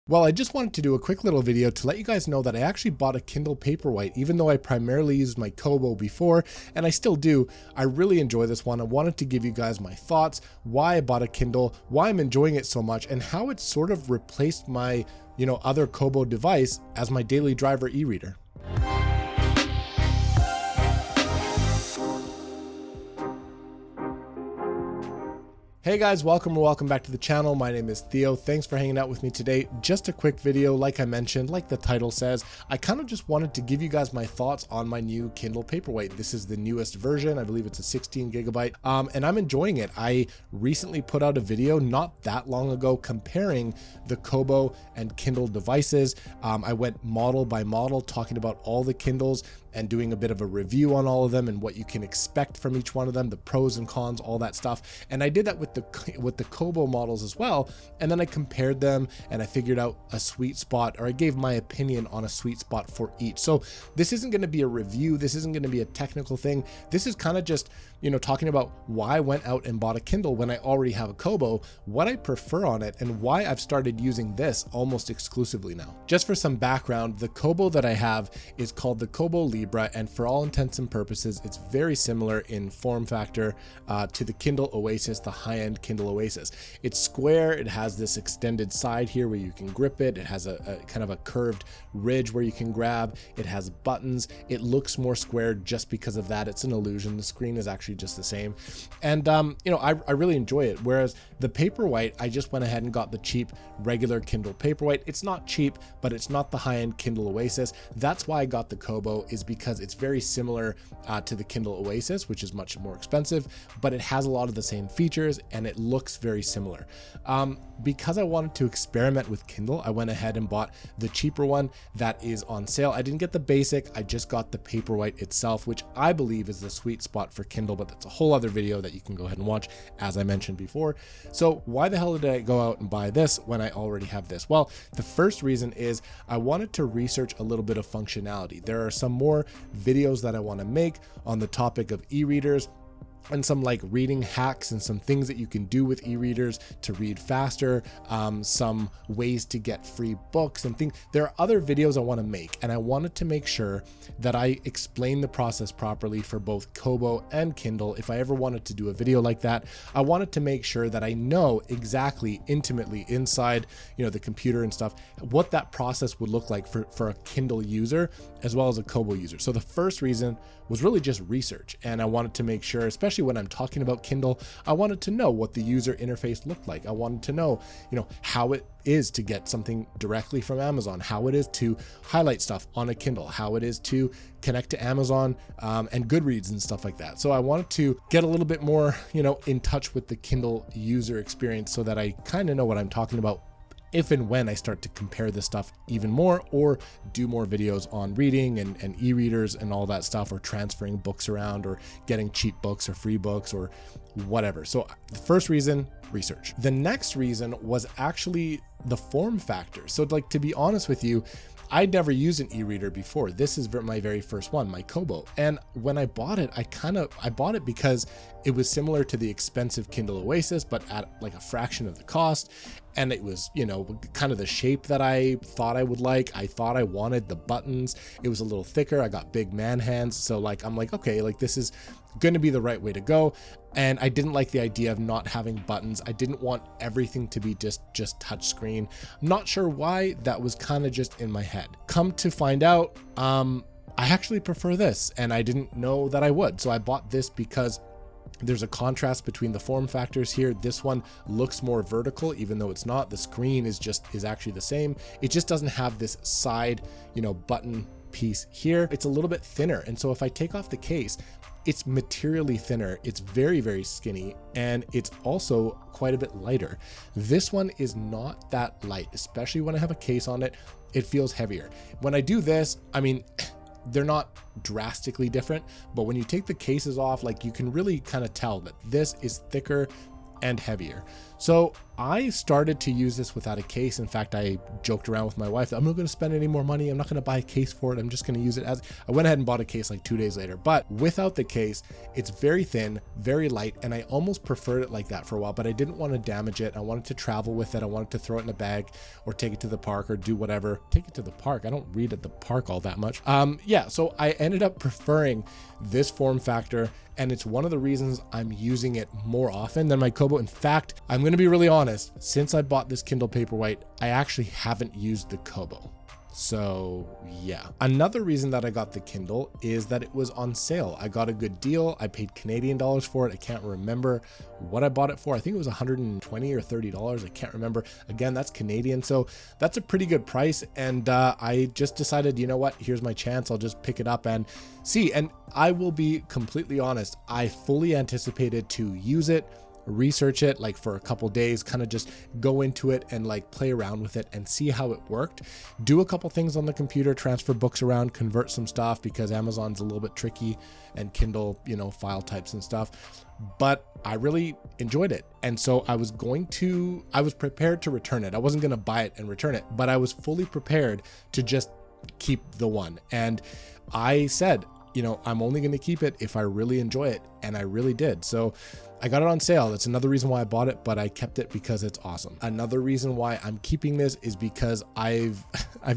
Well, I just wanted to do a quick little video to let you guys know that I actually bought a Kindle Paperwhite, even though I primarily used my Kobo before, and I still do. I really enjoy this one. I wanted to give you guys my thoughts, why I bought a Kindle, why I'm enjoying it so much, and how it's sort of replaced my, other Kobo device as my daily driver e-reader. Hey guys, welcome back to the channel. My name is Theo. Thanks for hanging out with me today. Just a quick video, like I mentioned, like the title says, I kind of just wanted to give you guys my thoughts on my new Kindle Paperwhite. This is the newest version. I believe it's a 16 gigabyte, and I'm enjoying it. I recently put out a video not that long ago comparing the Kobo and Kindle devices. I went model by model, talking about all the Kindles and doing a bit of a review on all of them and what you can expect from each one of them, the pros and cons, all that stuff. And I did that with the Kobo models as well. And then I compared them and I figured out a sweet spot, or I gave my opinion on a sweet spot for each. So this isn't going to be a review. This isn't going to be a technical thing. This is kind of just, talking about why I went out and bought a Kindle when I already have a Kobo, what I prefer on it, and why I've started using this almost exclusively now. Just for some background, the Kobo that I have is called the Kobo Libra, and for all intents and purposes, it's very similar in form factor to the Kindle Oasis, the high-end Kindle Oasis. It's square. It has this extended side here where you can grip it. It has a kind of a curved ridge where you can grab. It has buttons. It looks more square just because of that. It's an illusion. The screen is actually just the same. And, I really enjoy it. Whereas the Paperwhite, I just went ahead and got the cheap regular Kindle Paperwhite. It's not cheap, but it's not the high-end Kindle Oasis. That's why I got the Kobo, is because it's very similar to the Kindle Oasis, which is much more expensive, but it has a lot of the same features and it looks very similar. Because I wanted to experiment with Kindle, I went ahead and bought the cheaper one that is on sale. I didn't get the basic, I just got the Paperwhite itself, which I believe is the sweet spot for Kindle, but that's a whole other video that you can go ahead and watch, as I mentioned before. So why the hell did I go out and buy this when I already have this? Well, the first reason is I wanted to research a little bit of functionality. There are some more videos that I want to make on the topic of e-readers, and some like reading hacks and some things that you can do with e-readers to read faster, some ways to get free books and things. There are other videos I want to make, and I wanted to make sure that I explain the process properly for both Kobo and Kindle. If I ever wanted to do a video like that, I wanted to make sure that I know exactly intimately inside, the computer and stuff, what that process would look like for a Kindle user as well as a Kobo user. So the first reason was really just research. And I wanted to make sure, especially when I'm talking about Kindle, I wanted to know what the user interface looked like. I wanted to know, how it is to get something directly from Amazon, how it is to highlight stuff on a Kindle, how it is to connect to Amazon and Goodreads and stuff like that. So I wanted to get a little bit more, in touch with the Kindle user experience so that I kind of know what I'm talking about if and when I start to compare this stuff even more, or do more videos on reading and e-readers and all that stuff, or transferring books around, or getting cheap books or free books or whatever. So the first reason, research. The next reason was actually the form factor. So to be honest with you, I'd never used an e-reader before. This is my very first one, my Kobo. And when I bought it, I bought it because it was similar to the expensive Kindle Oasis, but at like a fraction of the cost. And it was, kind of the shape that I thought I would like. I thought I wanted the buttons. It was a little thicker. I got big man hands. So I'm like, okay, this is going to be the right way to go. And I didn't like the idea of not having buttons. I didn't want everything to be just touch screen. I'm not sure why. That was kind of just in my head. Come to find out, I actually prefer this, and I didn't know that I would. So I bought this because there's a contrast between the form factors here. This one looks more vertical, even though it's not. The screen is actually the same. It just doesn't have this side, button piece here. It's a little bit thinner. And so if I take off the case, it's materially thinner. It's very, very skinny, and it's also quite a bit lighter. This one is not that light, especially when I have a case on it. It feels heavier. When I do this, they're not drastically different, but when you take the cases off, you can really kind of tell that this is thicker and heavier. So I started to use this without a case. In fact, I joked around with my wife that I'm not going to spend any more money. I'm not going to buy a case for it. I'm just going to use it as, I went ahead and bought a case like 2 days later, but without the case, it's very thin, very light. And I almost preferred it like that for a while, but I didn't want to damage it. I wanted to travel with it. I wanted to throw it in a bag or take it to the park or do whatever. Take it to the park. I don't read at the park all that much. Yeah, so I ended up preferring this form factor, and it's one of the reasons I'm using it more often than my Kobo. In fact, I'm going to be really honest, since I bought this Kindle Paperwhite, I actually haven't used the Kobo. So yeah, another reason that I got the Kindle is that it was on sale. I got a good deal. I paid Canadian dollars for it. I can't remember what I bought it for. I think it was $120 or $30. I can't remember. Again, that's Canadian. So that's a pretty good price. And I just decided, you know what, here's my chance. I'll just pick it up and see. And I will be completely honest. I fully anticipated to use it, research it like for a couple days, kind of just go into it and like play around with it and see how it worked, do a couple things on the computer, transfer books around, convert some stuff because Amazon's a little bit tricky, and Kindle, you know, file types and stuff. But I really enjoyed it. And so I was prepared to return it. I wasn't going to buy it and return it, but I was fully prepared to just keep the one. And I said, you know, I'm only going to keep it if I really enjoy it. And I really did. So I got it on sale. That's another reason why I bought it, but I kept it because it's awesome. Another reason why I'm keeping this is because I've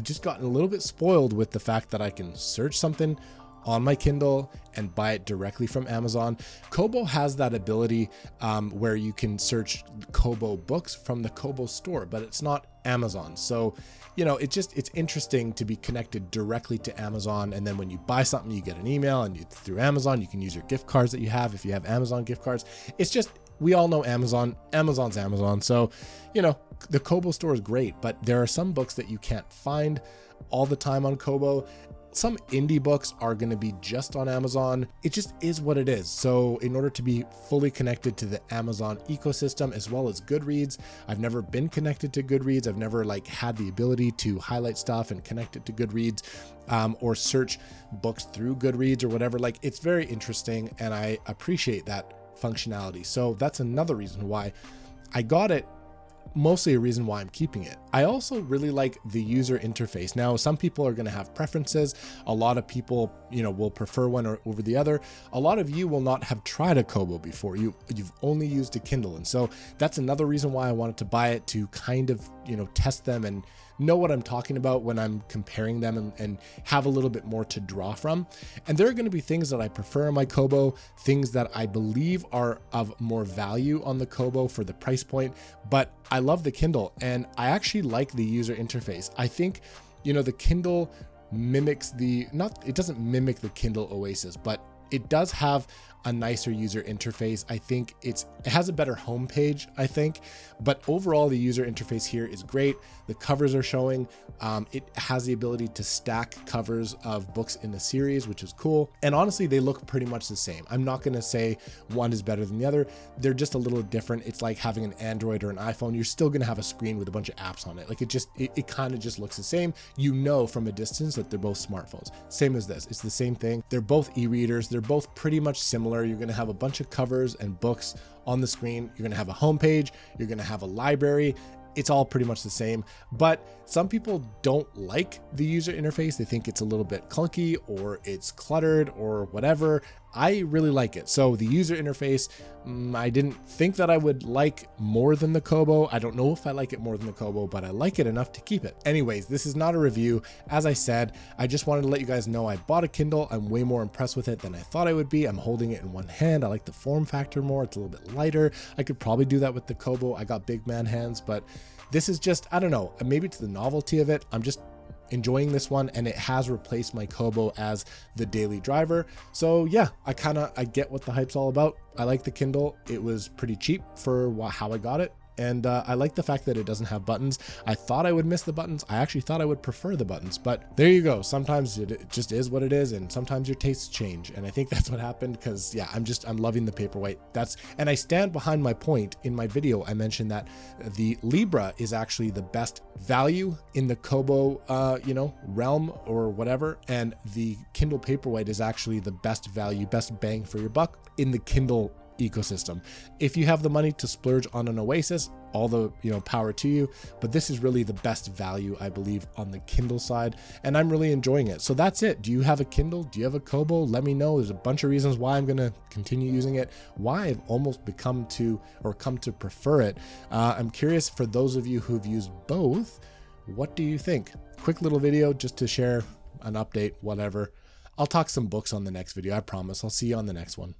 just gotten a little bit spoiled with the fact that I can search something on my Kindle and buy it directly from Amazon. Kobo has that ability where you can search Kobo books from the Kobo store, but it's not Amazon. So, you know, it's interesting to be connected directly to Amazon. And then when you buy something, you get an email, and through Amazon, you can use your gift cards that you have if you have Amazon gift cards. It's just, we all know Amazon. Amazon's Amazon. So, you know, the Kobo store is great, but there are some books that you can't find all the time on Kobo. Some indie books are going to be just on Amazon. It just is what it is. So in order to be fully connected to the Amazon ecosystem, as well as Goodreads, I've never been connected to Goodreads. I've never like had the ability to highlight stuff and connect it to Goodreads, or search books through Goodreads or whatever. Like, it's very interesting, and I appreciate that functionality. So that's another reason why I got it. Mostly a reason why I'm keeping it. I also really like the user interface. Now, some people are going to have preferences. A lot of people, you know, will prefer one over the other. A lot of you will not have tried a Kobo before. You've only used a Kindle. And so that's another reason why I wanted to buy it, to kind of, you know, test them and know what I'm talking about when I'm comparing them, and have a little bit more to draw from. And there are going to be things that I prefer in my Kobo, things that I believe are of more value on the Kobo for the price point, but I love the Kindle, and I actually like the user interface. I think, you know, the Kindle mimics it doesn't mimic the Kindle Oasis, but it does have a nicer user interface. I think it has a better homepage, I think, but overall the user interface here is great. The covers are showing. It has the ability to stack covers of books in a series, which is cool. And honestly, they look pretty much the same. I'm not going to say one is better than the other. They're just a little different. It's like having an Android or an iPhone. You're still going to have a screen with a bunch of apps on it. Like, it kind of just looks the same. You know from a distance that they're both smartphones. Same as this. It's the same thing. They're both e-readers. They're both pretty much similar. You're going to have a bunch of covers and books on the screen. You're going to have a homepage. You're going to have a library. It's all pretty much the same, but some people don't like the user interface. They think it's a little bit clunky, or it's cluttered, or whatever. I really like it. So the user interface, I didn't think that I would like more than the Kobo. I don't know if I like it more than the Kobo, but I like it enough to keep it. Anyways, this is not a review. As I said, I just wanted to let you guys know I bought a Kindle. I'm way more impressed with it than I thought I would be. I'm holding it in one hand. I like the form factor more. It's a little bit lighter. I could probably do that with the Kobo. I got big man hands, but this is just, I don't know, maybe it's the novelty of it. I'm just enjoying this one, and it has replaced my Kobo as the daily driver. So yeah, I get what the hype's all about. I like the Kindle. It was pretty cheap for how I got it. And I like the fact that it doesn't have buttons. I thought I would miss the buttons. I actually thought I would prefer the buttons, but there you go. Sometimes it just is what it is, and sometimes your tastes change. And I think that's what happened, because yeah, I'm loving the Paperwhite. And I stand behind my point. In my video, I mentioned that the Libra is actually the best value in the Kobo, realm or whatever. And the Kindle Paperwhite is actually the best value, best bang for your buck in the Kindle ecosystem. If you have the money to splurge on an Oasis, all the power to you, but this is really the best value, I believe, on the Kindle side, and I'm really enjoying it. So that's it. Do you have a Kindle? Do you have a Kobo? Let me know. There's a bunch of reasons why I'm going to continue using it, why I've almost come to prefer it. I'm curious, for those of you who've used both, what do you think? Quick little video just to share an update, whatever. I'll talk some books on the next video, I promise. I'll see you on the next one.